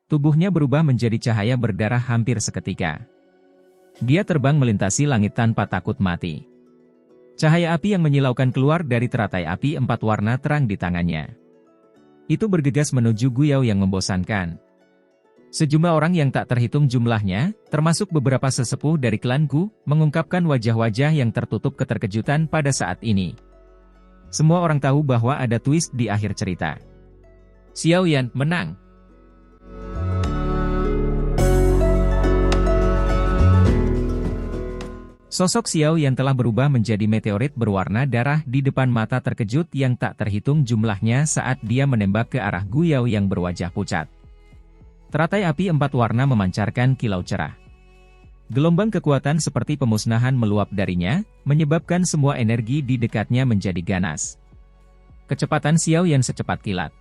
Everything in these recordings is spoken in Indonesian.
Tubuhnya berubah menjadi cahaya berdarah hampir seketika. Dia terbang melintasi langit tanpa takut mati. Cahaya api yang menyilaukan keluar dari teratai api 4 warna terang di tangannya. Itu bergegas menuju Guyao yang membosankan. Sejumlah orang yang tak terhitung jumlahnya, termasuk beberapa sesepuh dari klan Gu, mengungkapkan wajah-wajah yang tertutup keterkejutan pada saat ini. Semua orang tahu bahwa ada twist di akhir cerita. Xiao Yan menang. Sosok Xiao Yan telah berubah menjadi meteorit berwarna darah di depan mata terkejut yang tak terhitung jumlahnya saat dia menembak ke arah Guyao yang berwajah pucat. Teratai api 4 warna memancarkan kilau cerah. Gelombang kekuatan seperti pemusnahan meluap darinya, menyebabkan semua energi di dekatnya menjadi ganas. Kecepatan Xiao Yan secepat kilat.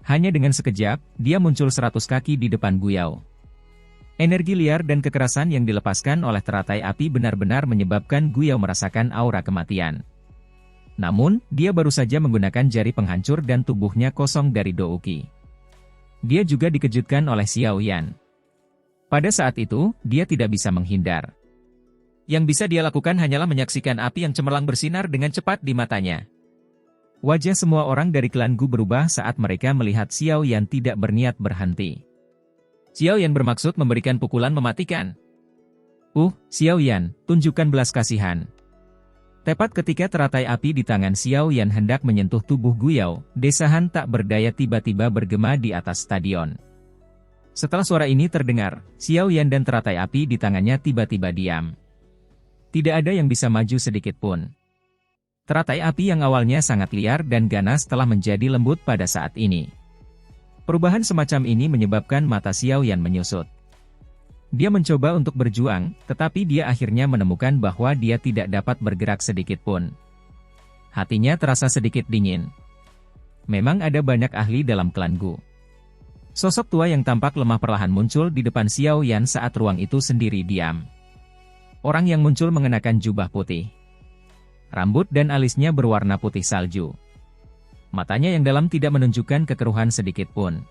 Hanya dengan sekejap, dia muncul 100 kaki di depan Guyao. Energi liar dan kekerasan yang dilepaskan oleh teratai api benar-benar menyebabkan Guyao merasakan aura kematian. Namun, dia baru saja menggunakan jari penghancur dan tubuhnya kosong dari Douki. Dia juga dikejutkan oleh Xiao Yan. Pada saat itu, dia tidak bisa menghindar. Yang bisa dia lakukan hanyalah menyaksikan api yang cemerlang bersinar dengan cepat di matanya. Wajah semua orang dari klan Gu berubah saat mereka melihat Xiao Yan tidak berniat berhenti. Xiao Yan bermaksud memberikan pukulan mematikan. Xiao Yan, tunjukkan belas kasihan. Tepat ketika teratai api di tangan Xiao Yan hendak menyentuh tubuh Guyao, desahan tak berdaya tiba-tiba bergema di atas stadion. Setelah suara ini terdengar, Xiao Yan dan teratai api di tangannya tiba-tiba diam. Tidak ada yang bisa maju sedikit pun. Teratai api yang awalnya sangat liar dan ganas telah menjadi lembut pada saat ini. Perubahan semacam ini menyebabkan mata Xiao Yan menyusut. Dia mencoba untuk berjuang, tetapi dia akhirnya menemukan bahwa dia tidak dapat bergerak sedikit pun. Hatinya terasa sedikit dingin. Memang ada banyak ahli dalam klan Gu. Sosok tua yang tampak lemah perlahan muncul di depan Xiao Yan saat ruang itu sendiri diam. Orang yang muncul mengenakan jubah putih. Rambut dan alisnya berwarna putih salju. Matanya yang dalam tidak menunjukkan kekeruhan sedikit pun.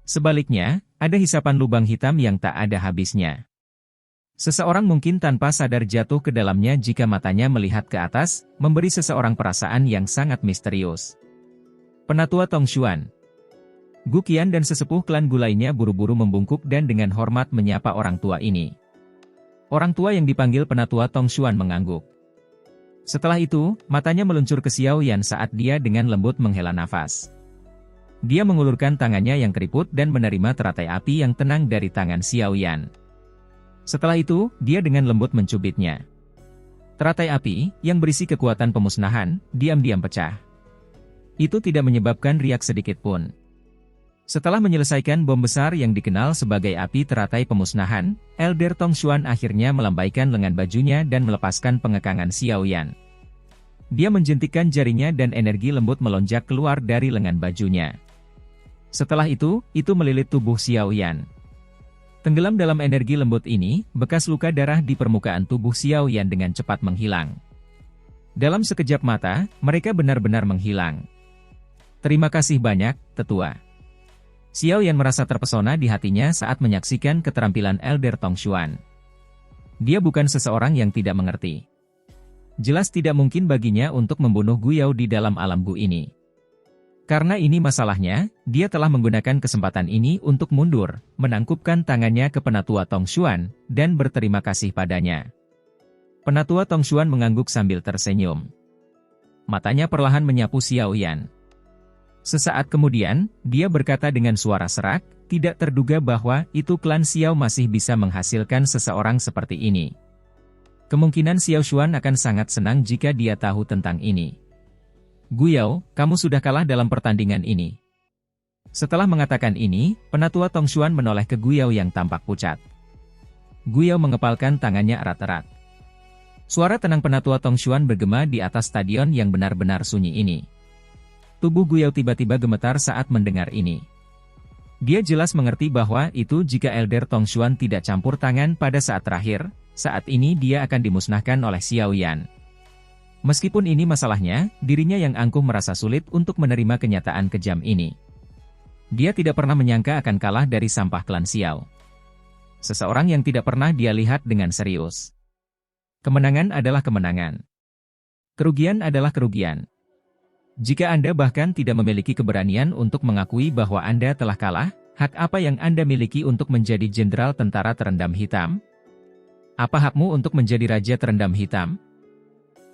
Sebaliknya, ada hisapan lubang hitam yang tak ada habisnya. Seseorang mungkin tanpa sadar jatuh ke dalamnya jika matanya melihat ke atas, memberi seseorang perasaan yang sangat misterius. Penatua Tongshuan. Gu Qian dan sesepuh klan Gu lainnya buru-buru membungkuk dan dengan hormat menyapa orang tua ini. Orang tua yang dipanggil Penatua Tongshuan mengangguk. Setelah itu, matanya meluncur ke Xiao Yan saat dia dengan lembut menghela nafas. Dia mengulurkan tangannya yang keriput dan menerima teratai api yang tenang dari tangan Xiao Yan. Setelah itu, dia dengan lembut mencubitnya. Teratai api, yang berisi kekuatan pemusnahan, diam-diam pecah. Itu tidak menyebabkan riak sedikit pun. Setelah menyelesaikan bom besar yang dikenal sebagai api teratai pemusnahan, Elder Tongshuan akhirnya melambaikan lengan bajunya dan melepaskan pengekangan Xiao Yan. Dia menjentikkan jarinya dan energi lembut melonjak keluar dari lengan bajunya. Setelah itu melilit tubuh Xiao Yan. Tenggelam dalam energi lembut ini, bekas luka darah di permukaan tubuh Xiao Yan dengan cepat menghilang. Dalam sekejap mata, mereka benar-benar menghilang. Terima kasih banyak, tetua. Xiao Yan merasa terpesona di hatinya saat menyaksikan keterampilan Elder Tongshuan. Dia bukan seseorang yang tidak mengerti. Jelas tidak mungkin baginya untuk membunuh Guyao di dalam alam Gu ini. Karena ini masalahnya, dia telah menggunakan kesempatan ini untuk mundur, menangkupkan tangannya ke Penatua Tongshuan, dan berterima kasih padanya. Penatua Tongshuan mengangguk sambil tersenyum. Matanya perlahan menyapu Xiao Yan. Sesaat kemudian, dia berkata dengan suara serak, tidak terduga bahwa itu klan Xiao masih bisa menghasilkan seseorang seperti ini. Kemungkinan Xiao Xuan akan sangat senang jika dia tahu tentang ini. Guyao, kamu sudah kalah dalam pertandingan ini. Setelah mengatakan ini, Penatua Tongshuan menoleh ke Guyao yang tampak pucat. Guyao mengepalkan tangannya erat-erat. Suara tenang Penatua Tongshuan bergema di atas stadion yang benar-benar sunyi ini. Tubuh Guyao tiba-tiba gemetar saat mendengar ini. Dia jelas mengerti bahwa itu jika Elder Tongshuan tidak campur tangan pada saat terakhir, saat ini dia akan dimusnahkan oleh Xiao Yan. Meskipun ini masalahnya, dirinya yang angkuh merasa sulit untuk menerima kenyataan kejam ini. Dia tidak pernah menyangka akan kalah dari sampah klan Xiao. Seseorang yang tidak pernah dia lihat dengan serius. Kemenangan adalah kemenangan. Kerugian adalah kerugian. Jika Anda bahkan tidak memiliki keberanian untuk mengakui bahwa Anda telah kalah, hak apa yang Anda miliki untuk menjadi jenderal tentara terendam hitam? Apa hakmu untuk menjadi raja terendam hitam?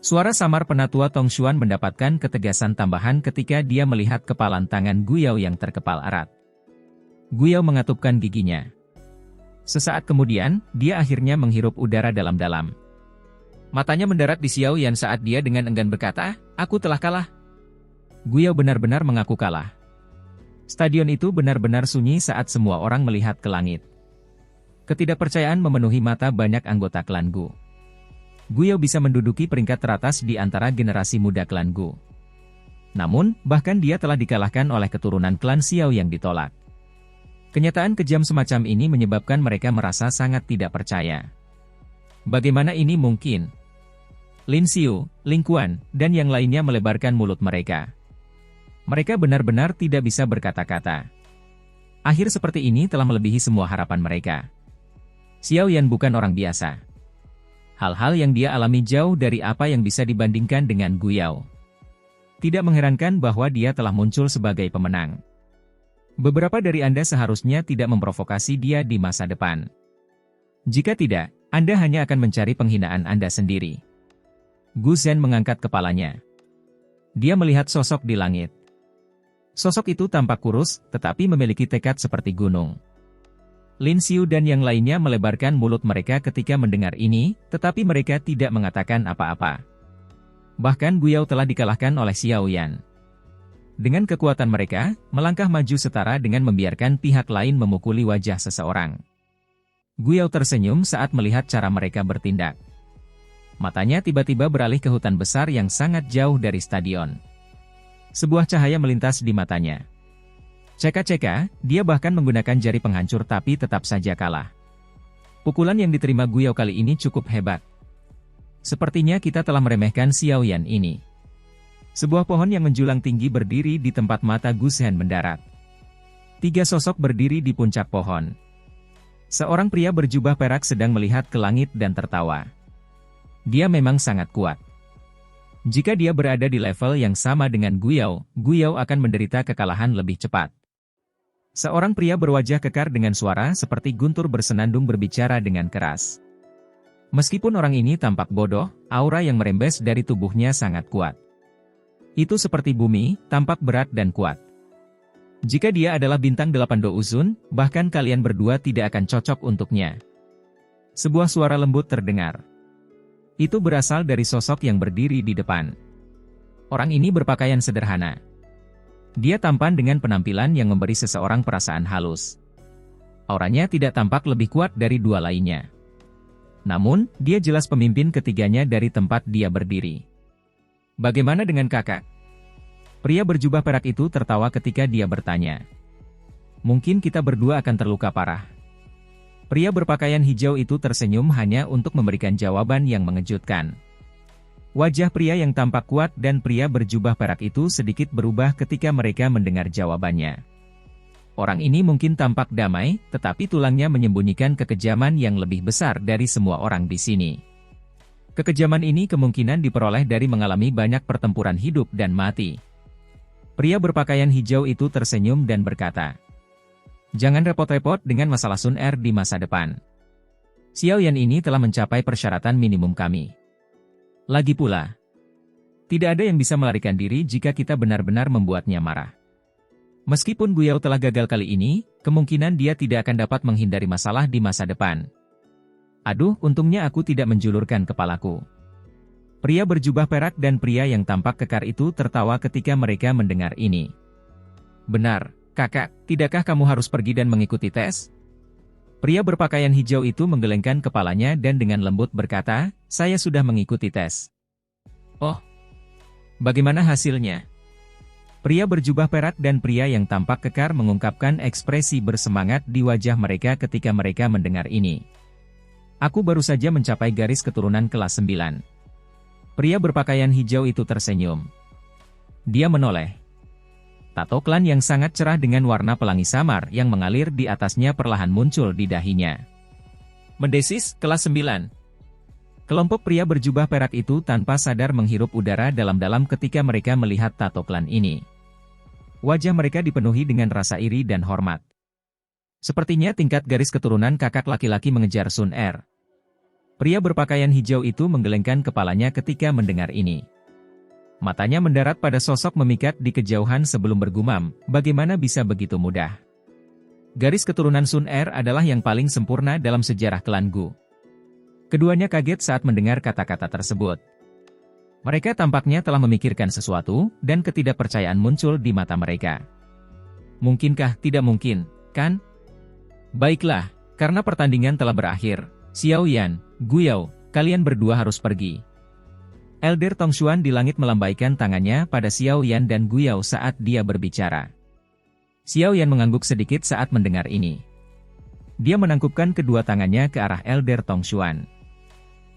Suara samar penatua Tong Xuan mendapatkan ketegasan tambahan ketika dia melihat kepalan tangan Guyao yang terkepal erat. Guyao mengatupkan giginya. Sesaat kemudian, dia akhirnya menghirup udara dalam-dalam. Matanya mendarat di Xiao Yan saat dia dengan enggan berkata, "Aku telah kalah." Guyao benar-benar mengaku kalah. Stadion itu benar-benar sunyi saat semua orang melihat ke langit. Ketidakpercayaan memenuhi mata banyak anggota klan Gu. Guyao bisa menduduki peringkat teratas di antara generasi muda klan Gu. Namun, bahkan dia telah dikalahkan oleh keturunan klan Xiao yang ditolak. Kenyataan kejam semacam ini menyebabkan mereka merasa sangat tidak percaya. Bagaimana ini mungkin? Lin Xiu, Ling Quan, dan yang lainnya melebarkan mulut mereka. Mereka benar-benar tidak bisa berkata-kata. Akhir seperti ini telah melebihi semua harapan mereka. Xiao Yan bukan orang biasa. Hal-hal yang dia alami jauh dari apa yang bisa dibandingkan dengan Guyao. Tidak mengherankan bahwa dia telah muncul sebagai pemenang. Beberapa dari Anda seharusnya tidak memprovokasi dia di masa depan. Jika tidak, Anda hanya akan mencari penghinaan Anda sendiri. Gu Zhen mengangkat kepalanya. Dia melihat sosok di langit. Sosok itu tampak kurus, tetapi memiliki tekad seperti gunung. Lin Xiu dan yang lainnya melebarkan mulut mereka ketika mendengar ini, tetapi mereka tidak mengatakan apa-apa. Bahkan Guyao telah dikalahkan oleh Xiao Yan. Dengan kekuatan mereka, melangkah maju setara dengan membiarkan pihak lain memukuli wajah seseorang. Guyao tersenyum saat melihat cara mereka bertindak. Matanya tiba-tiba beralih ke hutan besar yang sangat jauh dari stadion. Sebuah cahaya melintas di matanya. Ceka-ceka, dia bahkan menggunakan jari penghancur tapi tetap saja kalah. Pukulan yang diterima Guyao kali ini cukup hebat. Sepertinya kita telah meremehkan Xiao Yan ini. Sebuah pohon yang menjulang tinggi berdiri di tempat mata Gu Zhen mendarat. 3 sosok berdiri di puncak pohon. Seorang pria berjubah perak sedang melihat ke langit dan tertawa. Dia memang sangat kuat. Jika dia berada di level yang sama dengan Guyao, Guyao akan menderita kekalahan lebih cepat. Seorang pria berwajah kekar dengan suara seperti guntur bersenandung berbicara dengan keras. Meskipun orang ini tampak bodoh, aura yang merembes dari tubuhnya sangat kuat. Itu seperti bumi, tampak berat dan kuat. Jika dia adalah bintang 8 Do Uzun, bahkan kalian berdua tidak akan cocok untuknya. Sebuah suara lembut terdengar. Itu berasal dari sosok yang berdiri di depan. Orang ini berpakaian sederhana. Dia tampan dengan penampilan yang memberi seseorang perasaan halus. Auranya tidak tampak lebih kuat dari 2 lainnya. Namun, dia jelas pemimpin ketiganya dari tempat dia berdiri. Bagaimana dengan kakak? Pria berjubah perak itu tertawa ketika dia bertanya. Mungkin kita berdua akan terluka parah. Pria berpakaian hijau itu tersenyum hanya untuk memberikan jawaban yang mengejutkan. Wajah pria yang tampak kuat dan pria berjubah perak itu sedikit berubah ketika mereka mendengar jawabannya. Orang ini mungkin tampak damai, tetapi tulangnya menyembunyikan kekejaman yang lebih besar dari semua orang di sini. Kekejaman ini kemungkinan diperoleh dari mengalami banyak pertempuran hidup dan mati. Pria berpakaian hijau itu tersenyum dan berkata, "Jangan repot-repot dengan masalah Sun Er di masa depan. Xiao Yan ini telah mencapai persyaratan minimum kami. Lagi pula, tidak ada yang bisa melarikan diri jika kita benar-benar membuatnya marah. Meskipun Guyao telah gagal kali ini, kemungkinan dia tidak akan dapat menghindari masalah di masa depan." Aduh, untungnya aku tidak menjulurkan kepalaku. Pria berjubah perak dan pria yang tampak kekar itu tertawa ketika mereka mendengar ini. Benar, kakak, tidakkah kamu harus pergi dan mengikuti tes? Pria berpakaian hijau itu menggelengkan kepalanya dan dengan lembut berkata, saya sudah mengikuti tes. Oh, bagaimana hasilnya? Pria berjubah perak dan pria yang tampak kekar mengungkapkan ekspresi bersemangat di wajah mereka ketika mereka mendengar ini. Aku baru saja mencapai garis keturunan kelas 9. Pria berpakaian hijau itu tersenyum. Dia menoleh. Tato klan yang sangat cerah dengan warna pelangi samar yang mengalir di atasnya perlahan muncul di dahinya. Mendesis, kelas 9. Kelompok pria berjubah perak itu tanpa sadar menghirup udara dalam-dalam ketika mereka melihat tato klan ini. Wajah mereka dipenuhi dengan rasa iri dan hormat. Sepertinya tingkat garis keturunan kakak laki-laki mengejar Sun Er. Pria berpakaian hijau itu menggelengkan kepalanya ketika mendengar ini. Matanya mendarat pada sosok memikat di kejauhan sebelum bergumam, bagaimana bisa begitu mudah. Garis keturunan Sun Er adalah yang paling sempurna dalam sejarah klan Gu. Keduanya kaget saat mendengar kata-kata tersebut. Mereka tampaknya telah memikirkan sesuatu, dan ketidakpercayaan muncul di mata mereka. Mungkinkah tidak mungkin, kan? Baiklah, karena pertandingan telah berakhir, Xiao Yan, Gu Yao, kalian berdua harus pergi. Elder Tong Xuan di langit melambaikan tangannya pada Xiao Yan dan Gu Yao saat dia berbicara. Xiao Yan mengangguk sedikit saat mendengar ini. Dia menangkupkan kedua tangannya ke arah Elder Tong Xuan.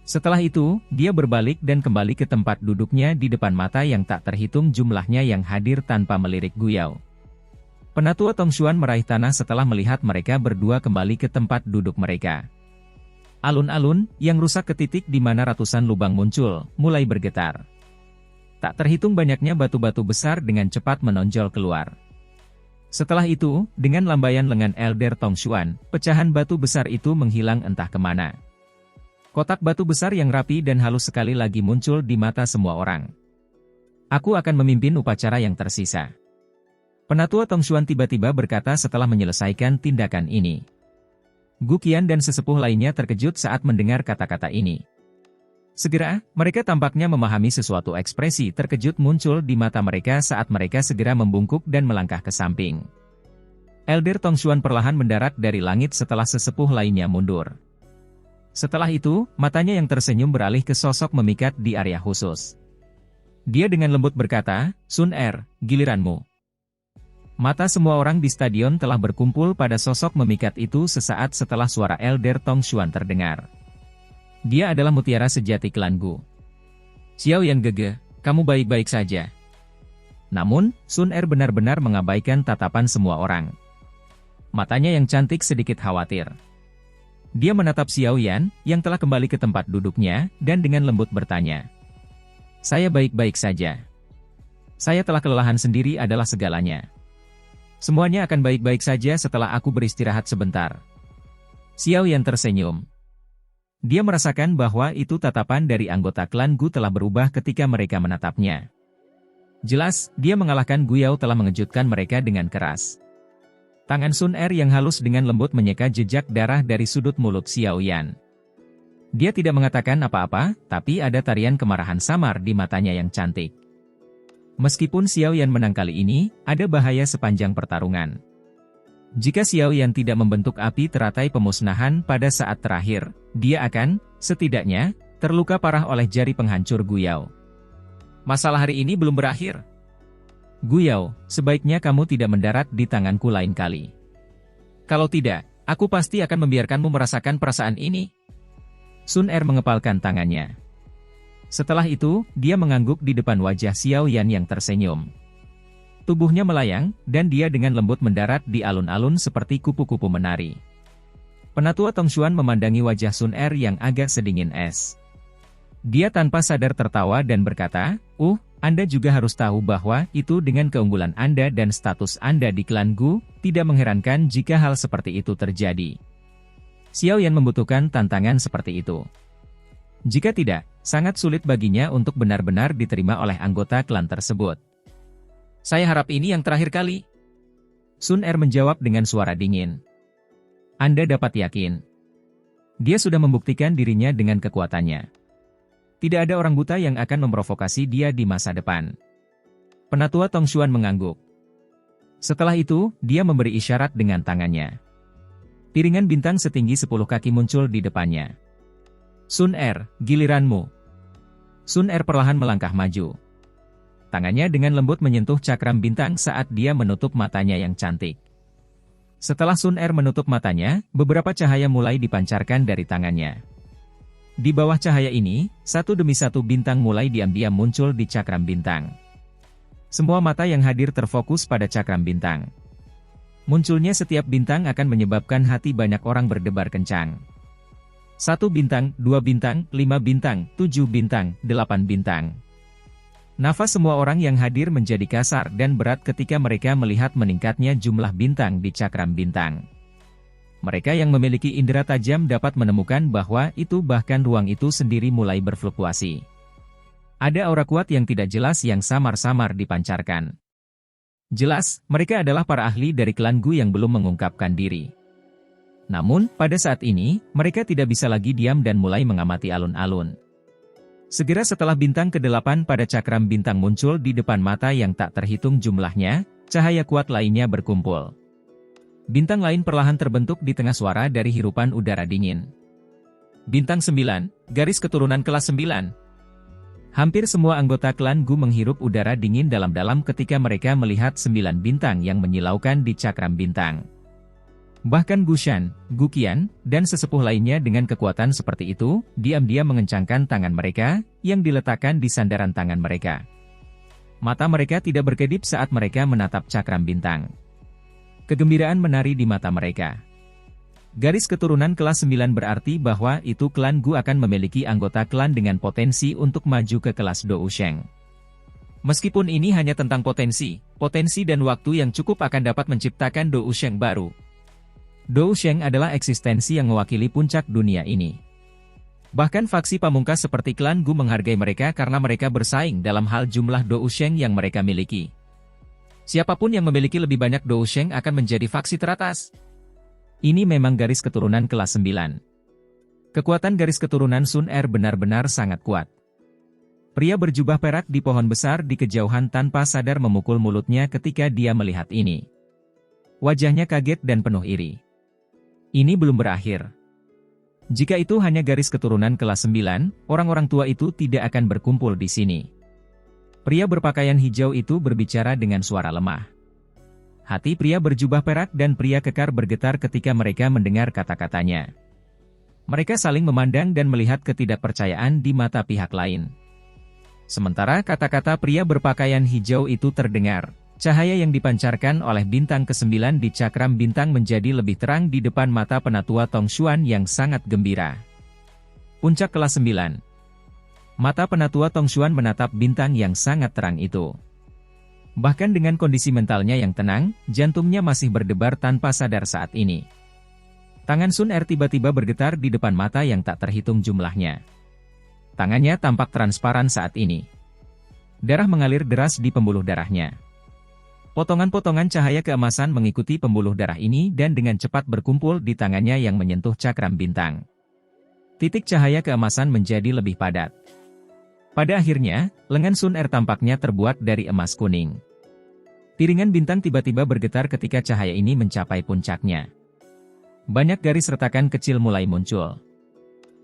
Setelah itu, dia berbalik dan kembali ke tempat duduknya di depan mata yang tak terhitung jumlahnya yang hadir tanpa melirik Gu Yao. Penatua Tong Xuan meraih tanah setelah melihat mereka berdua kembali ke tempat duduk mereka. Alun-alun, yang rusak ke titik di mana ratusan lubang muncul, mulai bergetar. Tak terhitung banyaknya batu-batu besar dengan cepat menonjol keluar. Setelah itu, dengan lambaian lengan Elder Tong Xuan, pecahan batu besar itu menghilang entah kemana. Kotak batu besar yang rapi dan halus sekali lagi muncul di mata semua orang. Aku akan memimpin upacara yang tersisa. Penatua Tong Xuan tiba-tiba berkata setelah menyelesaikan tindakan ini. Gu Qian dan sesepuh lainnya terkejut saat mendengar kata-kata ini. Segera, mereka tampaknya memahami sesuatu. Ekspresi terkejut muncul di mata mereka saat mereka segera membungkuk dan melangkah ke samping. Elder Tong Xuan perlahan mendarat dari langit setelah sesepuh lainnya mundur. Setelah itu, matanya yang tersenyum beralih ke sosok memikat di area khusus. Dia dengan lembut berkata, Sun Er, giliranmu. Mata semua orang di stadion telah berkumpul pada sosok memikat itu sesaat setelah suara Elder Tong Xuan terdengar. Dia adalah mutiara sejati klan Gu. Xiao Yan Gege, kamu baik-baik saja. Namun, Sun Er benar-benar mengabaikan tatapan semua orang. Matanya yang cantik sedikit khawatir. Dia menatap Xiao Yan, yang telah kembali ke tempat duduknya, dan dengan lembut bertanya. Saya baik-baik saja. Saya telah kelelahan sendiri adalah segalanya. Semuanya akan baik-baik saja setelah aku beristirahat sebentar. Xiao Yan tersenyum. Dia merasakan bahwa itu tatapan dari anggota klan Gu telah berubah ketika mereka menatapnya. Jelas, dia mengalahkan Gu Yao telah mengejutkan mereka dengan keras. Tangan Sun Er yang halus dengan lembut menyeka jejak darah dari sudut mulut Xiao Yan. Dia tidak mengatakan apa-apa, tapi ada tarian kemarahan samar di matanya yang cantik. Meskipun Xiao Yan menang kali ini, ada bahaya sepanjang pertarungan. Jika Xiao Yan tidak membentuk api teratai pemusnahan pada saat terakhir, dia akan, setidaknya, terluka parah oleh jari penghancur Gu Yao. Masalah hari ini belum berakhir. Gu Yao, sebaiknya kamu tidak mendarat di tanganku lain kali. Kalau tidak, aku pasti akan membiarkanmu merasakan perasaan ini. Sun Er mengepalkan tangannya. Setelah itu, dia mengangguk di depan wajah Xiao Yan yang tersenyum. Tubuhnya melayang, dan dia dengan lembut mendarat di alun-alun seperti kupu-kupu menari. Penatua Tong Xuan memandangi wajah Sun Er yang agak sedingin es. Dia tanpa sadar tertawa dan berkata, Anda juga harus tahu bahwa itu dengan keunggulan Anda dan status Anda di klan Gu, tidak mengherankan jika hal seperti itu terjadi. Xiao Yan membutuhkan tantangan seperti itu. Jika tidak, sangat sulit baginya untuk benar-benar diterima oleh anggota klan tersebut. Saya harap ini yang terakhir kali. Sun Er menjawab dengan suara dingin. Anda dapat yakin. Dia sudah membuktikan dirinya dengan kekuatannya. Tidak ada orang buta yang akan memprovokasi dia di masa depan. Penatua Tong Xuan mengangguk. Setelah itu, dia memberi isyarat dengan tangannya. Piringan bintang setinggi 10 kaki muncul di depannya. Sun Er, giliranmu. Sun Er perlahan melangkah maju. Tangannya dengan lembut menyentuh cakram bintang saat dia menutup matanya yang cantik. Setelah Sun Er menutup matanya, beberapa cahaya mulai dipancarkan dari tangannya. Di bawah cahaya ini, satu demi satu bintang mulai diam-diam muncul di cakram bintang. Semua mata yang hadir terfokus pada cakram bintang. Munculnya setiap bintang akan menyebabkan hati banyak orang berdebar kencang. 1 bintang, 2 bintang, 5 bintang, 7 bintang, 8 bintang. Nafas semua orang yang hadir menjadi kasar dan berat ketika mereka melihat meningkatnya jumlah bintang di cakram bintang. Mereka yang memiliki indera tajam dapat menemukan bahwa itu bahkan ruang itu sendiri mulai berfluktuasi. Ada aura kuat yang tidak jelas yang samar-samar dipancarkan. Jelas, mereka adalah para ahli dari klan Gu yang belum mengungkapkan diri. Namun, pada saat ini, mereka tidak bisa lagi diam dan mulai mengamati alun-alun. Segera setelah bintang ke-8 pada cakram bintang muncul di depan mata yang tak terhitung jumlahnya, cahaya kuat lainnya berkumpul. Bintang lain perlahan terbentuk di tengah suara dari hirupan udara dingin. Bintang 9, garis keturunan kelas 9. Hampir semua anggota klan Gu menghirup udara dingin dalam-dalam ketika mereka melihat 9 bintang yang menyilaukan di cakram bintang. Bahkan Gu Shan, Gu Qian, dan sesepuh lainnya dengan kekuatan seperti itu, diam-diam mengencangkan tangan mereka, yang diletakkan di sandaran tangan mereka. Mata mereka tidak berkedip saat mereka menatap cakram bintang. Kegembiraan menari di mata mereka. Garis keturunan kelas 9 berarti bahwa itu klan Gu akan memiliki anggota klan dengan potensi untuk maju ke kelas Dou Sheng. Meskipun ini hanya tentang potensi dan waktu yang cukup akan dapat menciptakan Dou Sheng baru. Dou Sheng adalah eksistensi yang mewakili puncak dunia ini. Bahkan faksi pamungkas seperti klan Gu menghargai mereka karena mereka bersaing dalam hal jumlah Dou Sheng yang mereka miliki. Siapapun yang memiliki lebih banyak Dou Sheng akan menjadi faksi teratas. Ini memang garis keturunan kelas 9. Kekuatan garis keturunan Sun Er benar-benar sangat kuat. Pria berjubah perak di pohon besar di kejauhan tanpa sadar memukul mulutnya ketika dia melihat ini. Wajahnya kaget dan penuh iri. Ini belum berakhir. Jika itu hanya garis keturunan kelas 9, orang-orang tua itu tidak akan berkumpul di sini. Pria berpakaian hijau itu berbicara dengan suara lemah. Hati pria berjubah perak dan pria kekar bergetar ketika mereka mendengar kata-katanya. Mereka saling memandang dan melihat ketidakpercayaan di mata pihak lain. Sementara kata-kata pria berpakaian hijau itu terdengar, cahaya yang dipancarkan oleh bintang ke-9 di cakram bintang menjadi lebih terang di depan mata penatua Tong Xuan yang sangat gembira. Puncak kelas 9. Mata penatua Tong Xuan menatap bintang yang sangat terang itu. Bahkan dengan kondisi mentalnya yang tenang, jantungnya masih berdebar tanpa sadar saat ini. Tangan Sun Er tiba-tiba bergetar di depan mata yang tak terhitung jumlahnya. Tangannya tampak transparan saat ini. Darah mengalir deras di pembuluh darahnya. Potongan-potongan cahaya keemasan mengikuti pembuluh darah ini dan dengan cepat berkumpul di tangannya yang menyentuh cakram bintang. Titik cahaya keemasan menjadi lebih padat. Pada akhirnya, lengan Sun Er tampaknya terbuat dari emas kuning. Piringan bintang tiba-tiba bergetar ketika cahaya ini mencapai puncaknya. Banyak garis retakan kecil mulai muncul.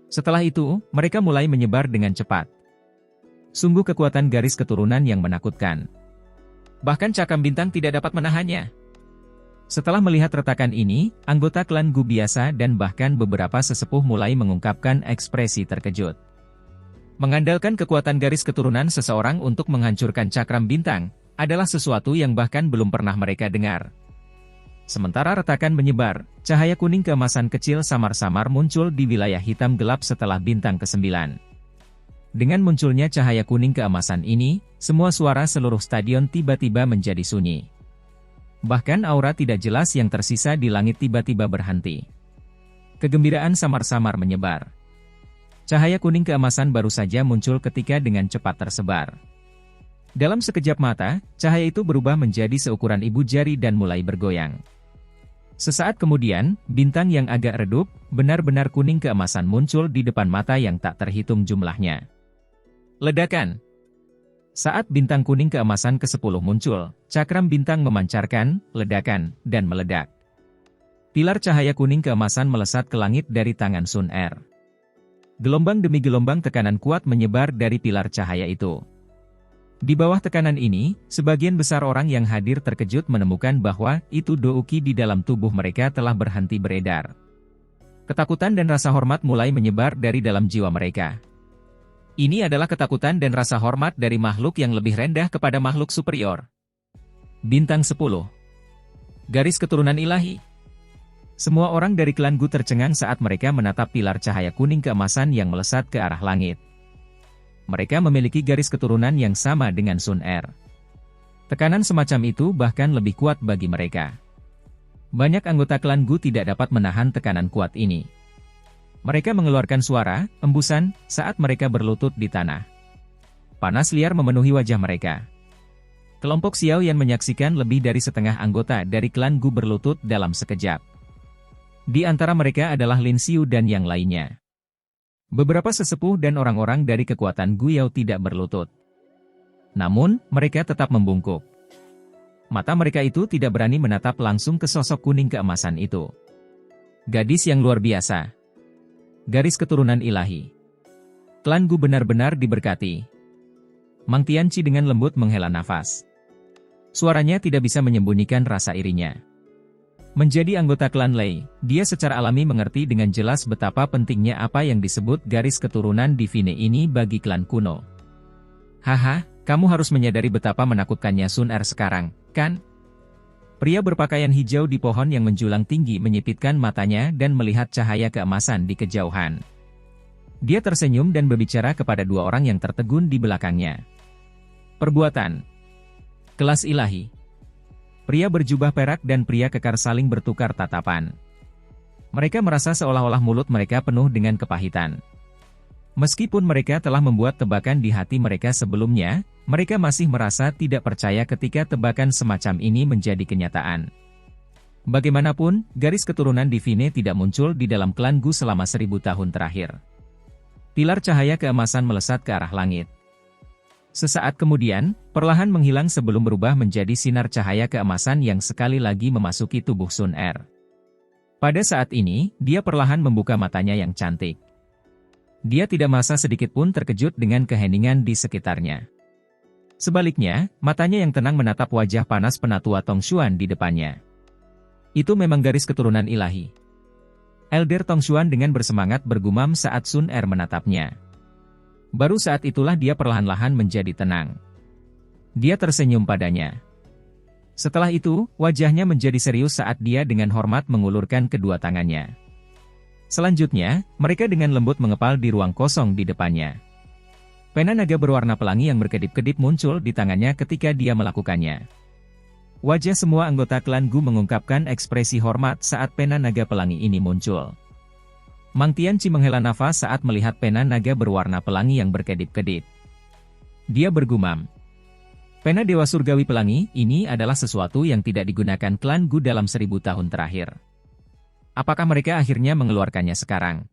Setelah itu, mereka mulai menyebar dengan cepat. Sungguh kekuatan garis keturunan yang menakutkan. Bahkan cakram bintang tidak dapat menahannya. Setelah melihat retakan ini, anggota klan Gu biasa dan bahkan beberapa sesepuh mulai mengungkapkan ekspresi terkejut. Mengandalkan kekuatan garis keturunan seseorang untuk menghancurkan cakram bintang, adalah sesuatu yang bahkan belum pernah mereka dengar. Sementara retakan menyebar, cahaya kuning keemasan kecil samar-samar muncul di wilayah hitam gelap setelah bintang ke-9. Dengan munculnya cahaya kuning keemasan ini, semua suara seluruh stadion tiba-tiba menjadi sunyi. Bahkan aura tidak jelas yang tersisa di langit tiba-tiba berhenti. Kegembiraan samar-samar menyebar. Cahaya kuning keemasan baru saja muncul ketika dengan cepat tersebar. Dalam sekejap mata, cahaya itu berubah menjadi seukuran ibu jari dan mulai bergoyang. Sesaat kemudian, bintang yang agak redup, benar-benar kuning keemasan muncul di depan mata yang tak terhitung jumlahnya. Ledakan. Saat bintang kuning keemasan ke-10 muncul, cakram bintang memancarkan, ledakan, dan meledak. Pilar cahaya kuning keemasan melesat ke langit dari tangan Sun Er. Gelombang demi gelombang tekanan kuat menyebar dari pilar cahaya itu. Di bawah tekanan ini, sebagian besar orang yang hadir terkejut menemukan bahwa itu Dou Qi di dalam tubuh mereka telah berhenti beredar. Ketakutan dan rasa hormat mulai menyebar dari dalam jiwa mereka. Ini adalah ketakutan dan rasa hormat dari makhluk yang lebih rendah kepada makhluk superior. Bintang 10. Garis keturunan ilahi. Semua orang dari klan Gu tercengang saat mereka menatap pilar cahaya kuning keemasan yang melesat ke arah langit. Mereka memiliki garis keturunan yang sama dengan Sun Er. Tekanan semacam itu bahkan lebih kuat bagi mereka. Banyak anggota klan Gu tidak dapat menahan tekanan kuat ini. Mereka mengeluarkan suara, embusan, saat mereka berlutut di tanah. Panas liar memenuhi wajah mereka. Kelompok Xiao Yan menyaksikan lebih dari setengah anggota dari klan Gu berlutut dalam sekejap. Di antara mereka adalah Lin Xiu dan yang lainnya. Beberapa sesepuh dan orang-orang dari kekuatan Guyao tidak berlutut. Namun, mereka tetap membungkuk. Mata mereka itu tidak berani menatap langsung ke sosok kuning keemasan itu. Gadis yang luar biasa. Garis keturunan ilahi. Klan Gu benar-benar diberkati. Mang Tianqi dengan lembut menghela nafas. Suaranya tidak bisa menyembunyikan rasa irinya. Menjadi anggota klan Lei, dia secara alami mengerti dengan jelas betapa pentingnya apa yang disebut garis keturunan divine ini bagi klan kuno. Haha, kamu harus menyadari betapa menakutkannya Sun Er sekarang, kan? Pria berpakaian hijau di pohon yang menjulang tinggi menyipitkan matanya dan melihat cahaya keemasan di kejauhan. Dia tersenyum dan berbicara kepada dua orang yang tertegun di belakangnya. Perbuatan. Kelas ilahi. Pria berjubah perak dan pria kekar saling bertukar tatapan. Mereka merasa seolah-olah mulut mereka penuh dengan kepahitan. Meskipun mereka telah membuat tebakan di hati mereka sebelumnya, mereka masih merasa tidak percaya ketika tebakan semacam ini menjadi kenyataan. Bagaimanapun, garis keturunan divine tidak muncul di dalam klan Gu selama 1000 tahun terakhir. Pilar cahaya keemasan melesat ke arah langit. Sesaat kemudian, perlahan menghilang sebelum berubah menjadi sinar cahaya keemasan yang sekali lagi memasuki tubuh Sun Er. Pada saat ini, dia perlahan membuka matanya yang cantik. Dia tidak merasa sedikit pun terkejut dengan keheningan di sekitarnya. Sebaliknya, matanya yang tenang menatap wajah panas penatua Tongshuan di depannya. Itu memang garis keturunan ilahi. Elder Tongshuan dengan bersemangat bergumam saat Sun Er menatapnya. Baru saat itulah dia perlahan-lahan menjadi tenang. Dia tersenyum padanya. Setelah itu, wajahnya menjadi serius saat dia dengan hormat mengulurkan kedua tangannya. Selanjutnya, mereka dengan lembut mengepal di ruang kosong di depannya. Pena naga berwarna pelangi yang berkedip-kedip muncul di tangannya ketika dia melakukannya. Wajah semua anggota klan Gu mengungkapkan ekspresi hormat saat pena naga pelangi ini muncul. Mang Tianqi menghela nafas saat melihat pena naga berwarna pelangi yang berkedip-kedip. Dia bergumam. Pena Dewa Surgawi Pelangi ini adalah sesuatu yang tidak digunakan klan Gu dalam 1000 tahun terakhir. Apakah mereka akhirnya mengeluarkannya sekarang?